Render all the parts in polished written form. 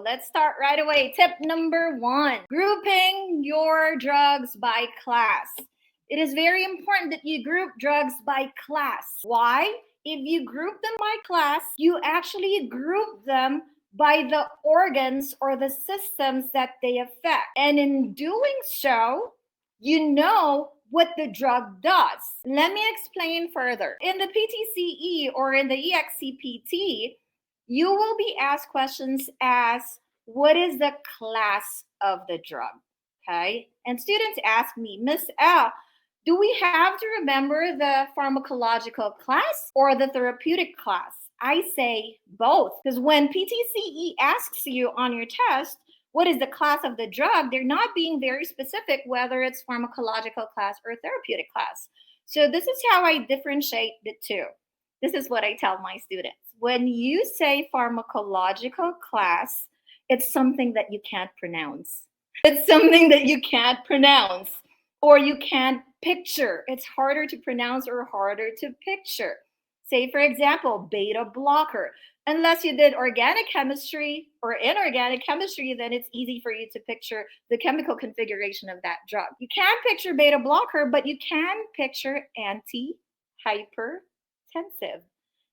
So let's start right away. Tip number 1, grouping your drugs by class. It is very important that you group drugs by class. Why? If you group them by class, you actually group them by the organs or the systems that they affect. And in doing so, you know what the drug does. Let me explain further. In the PTCE or in the ExCPT, you will be asked questions as, what is the class of the drug? Okay? And students ask me, Miss L, do we have to remember the pharmacological class or the therapeutic class? I say both, because when PTCE asks you on your test, what is the class of the drug, they're not being very specific whether it's pharmacological class or therapeutic class. So this is how I differentiate the two. This is what I tell my students. When you say pharmacological class, it's something that you can't pronounce. It's something that you can't pronounce or you can't picture. It's harder to pronounce or harder to picture. Say, for example, beta blocker. Unless you did organic chemistry or inorganic chemistry, then it's easy for you to picture the chemical configuration of that drug. You can't picture beta blocker, but you can picture antihypertensive,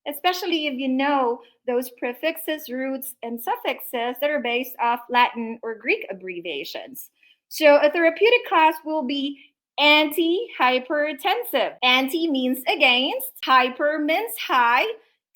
especially if you know those prefixes, roots, and suffixes that are based off Latin or Greek abbreviations. So a therapeutic class will be antihypertensive. Anti means against, hyper means high,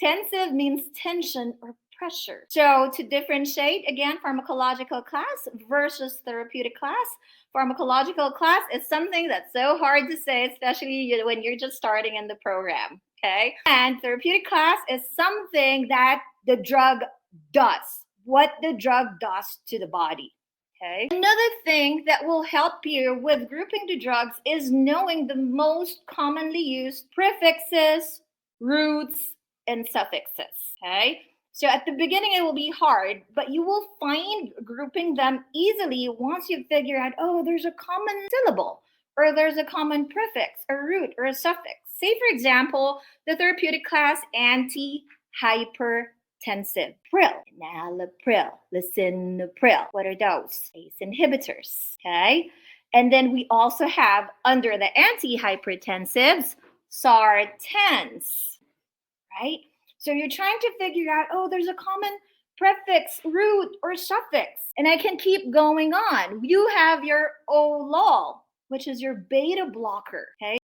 tensive means tension or pressure. So to differentiate, again, pharmacological class versus therapeutic class. Pharmacological class is something that's so hard to say, especially when you're just starting in the program, okay? And therapeutic class is something that the drug does, what the drug does to the body. Okay. Another thing that will help you with grouping the drugs is knowing the most commonly used prefixes, roots, and suffixes. Okay. So at the beginning, it will be hard, but you will find grouping them easily once you figure out, oh, there's a common syllable, or there's a common prefix, a root, or a suffix. Say, for example, the therapeutic class antihypertensive. Pril, enalapril, lisinopril. What are those? ACE inhibitors, okay? And then we also have, under the antihypertensives, sartans, right? So you're trying to figure out, oh, there's a common prefix, root, or suffix. And I can keep going on. You have your OLOL, which is your beta blocker, okay?